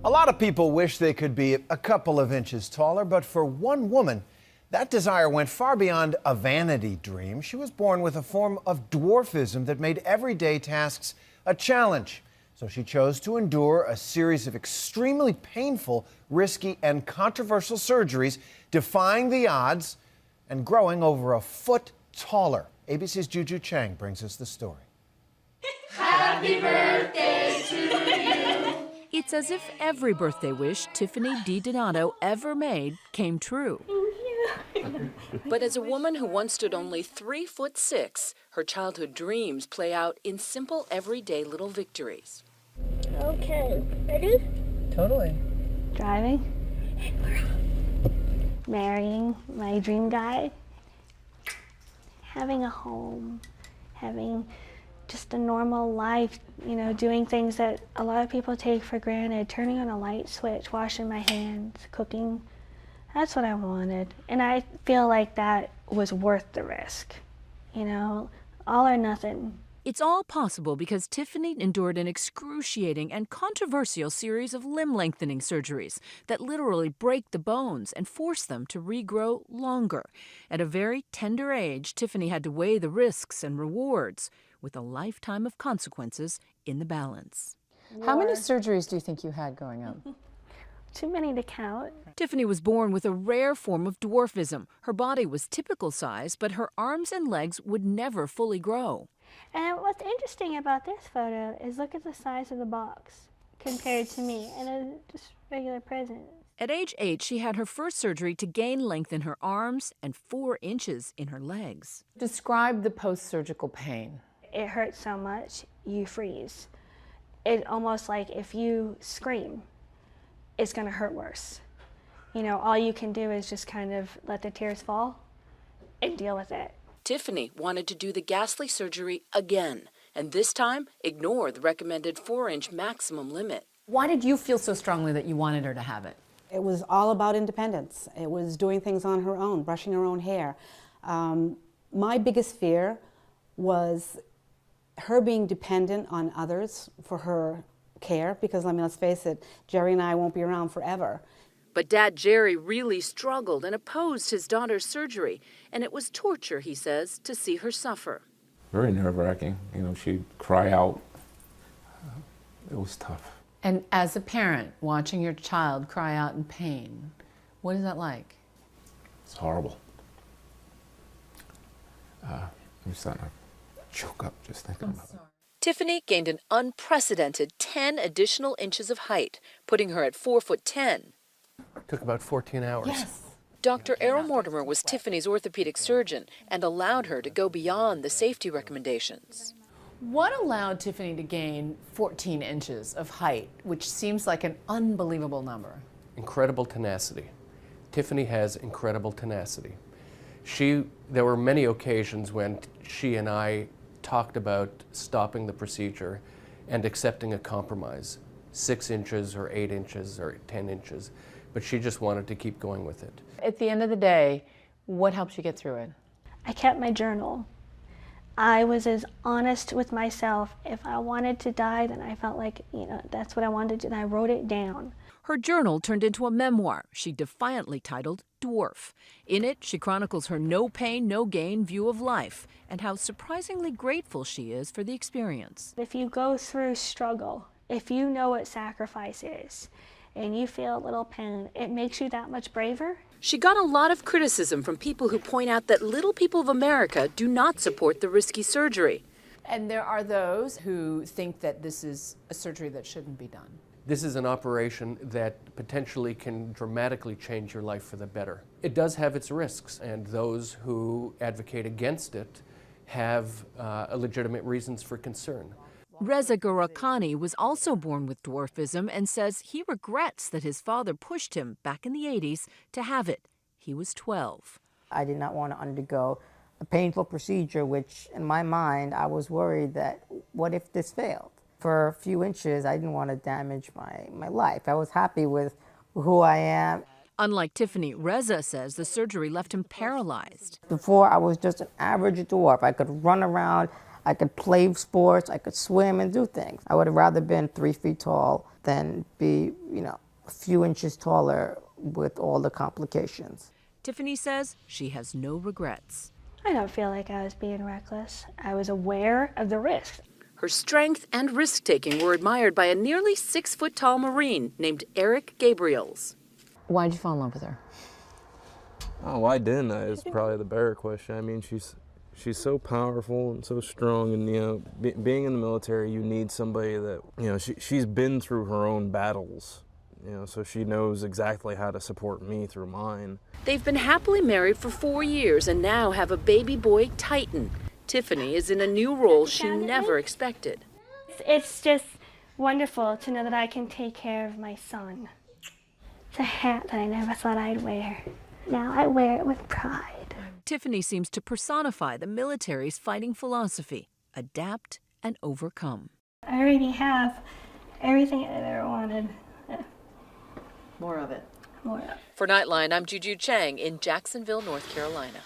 A lot of people wish they could be a couple of inches taller, but for one woman, that desire went far beyond a vanity dream. She was born with a form of dwarfism that made everyday tasks a challenge. So she chose to endure a series of extremely painful, risky, and controversial surgeries, defying the odds and growing over a foot taller. ABC's Juju Chang brings us the story. Happy birthday to you. It's as if every birthday wish Tiffany DiDonato ever made came true. But as a woman who once stood only 3'6", her childhood dreams play out in simple, everyday little victories. Okay, ready? Totally. Driving. Marrying my dream guy. Having a home. Having just a normal life, you know, doing things that a lot of people take for granted. Turning on a light switch, washing my hands, cooking. That's what I wanted. And I feel like that was worth the risk. You know, all or nothing. It's all possible because Tiffany endured an excruciating and controversial series of limb-lengthening surgeries that literally break the bones and force them to regrow longer. At a very tender age, Tiffany had to weigh the risks and rewards with a lifetime of consequences in the balance. How many surgeries do you think you had growing up? Too many to count. Tiffany was born with a rare form of dwarfism. Her body was typical size, but her arms and legs would never fully grow. And what's interesting about this photo is look at the size of the box compared to me and a just regular present. At age 8, she had her first surgery to gain length in her arms and 4 inches in her legs. Describe the post-surgical pain. It hurts so much, you freeze. It's almost like if you scream, it's going to hurt worse. You know, all you can do is just kind of let the tears fall and deal with it. Tiffany wanted to do the ghastly surgery again, and this time ignore the recommended 4-inch maximum limit. Why did you feel so strongly that you wanted her to have it? It was all about independence. It was doing things on her own, brushing her own hair. My biggest fear was her being dependent on others for her care, because, I mean, let's face it, Jerry and I won't be around forever. But Dad Jerry really struggled and opposed his daughter's surgery, and it was torture, he says, to see her suffer. Very nerve-wracking. You know, she'd cry out. It was tough. And as a parent, watching your child cry out in pain, what is that like? It's horrible. I'm starting to choke up just thinking about it. Tiffany gained an unprecedented 10 additional inches of height, putting her at 4'10". Took about 14 hours. Yes. Dr. Errol Mortimer was Tiffany's orthopedic surgeon and allowed her to go beyond the safety recommendations. What allowed Tiffany to gain 14 inches of height, which seems like an unbelievable number? Incredible tenacity. Tiffany has incredible tenacity. There were many occasions when she and I talked about stopping the procedure and accepting a compromise, 6 inches or 8 inches or 10 inches, but she just wanted to keep going with it. At the end of the day, what helps you get through it? I kept my journal. I was as honest with myself. If I wanted to die, then I felt like, you know, that's what I wanted to do, and I wrote it down. Her journal turned into a memoir she defiantly titled Dwarf. In it, she chronicles her no pain, no gain view of life and how surprisingly grateful she is for the experience. If you go through struggle, if you know what sacrifice is, and you feel a little pain, it makes you that much braver. She got a lot of criticism from people who point out that little people of America do not support the risky surgery. And there are those who think that this is a surgery that shouldn't be done. This is an operation that potentially can dramatically change your life for the better. It does have its risks, and those who advocate against it have legitimate reasons for concern. Reza Ghorakhani was also born with dwarfism and says he regrets that his father pushed him back in the 80s to have it. He was 12. I did not want to undergo a painful procedure, which in my mind, I was worried that what if this failed? For a few inches, I didn't want to damage my life. I was happy with who I am. Unlike Tiffany, Reza says the surgery left him paralyzed. Before, I was just an average dwarf. I could run around, I could play sports, I could swim and do things. I would have rather been 3 feet tall than be, a few inches taller with all the complications. Tiffany says she has no regrets. I don't feel like I was being reckless. I was aware of the risks. Her strength and risk-taking were admired by a nearly 6-foot-tall Marine named Eric Gabriels. Why'd you fall in love with her? Oh, why didn't I? Is probably the better question. I mean, she's so powerful and so strong, and being in the military, you need somebody that she's been through her own battles, so she knows exactly how to support me through mine. They've been happily married for 4 years and now have a baby boy, Titan. Tiffany is in a new role she never expected. It's just wonderful to know that I can take care of my son. It's a hat that I never thought I'd wear. Now I wear it with pride. Tiffany seems to personify the military's fighting philosophy: adapt and overcome. I already have everything I ever wanted. More of it. More of it. For Nightline, I'm Juju Chang in Jacksonville, North Carolina.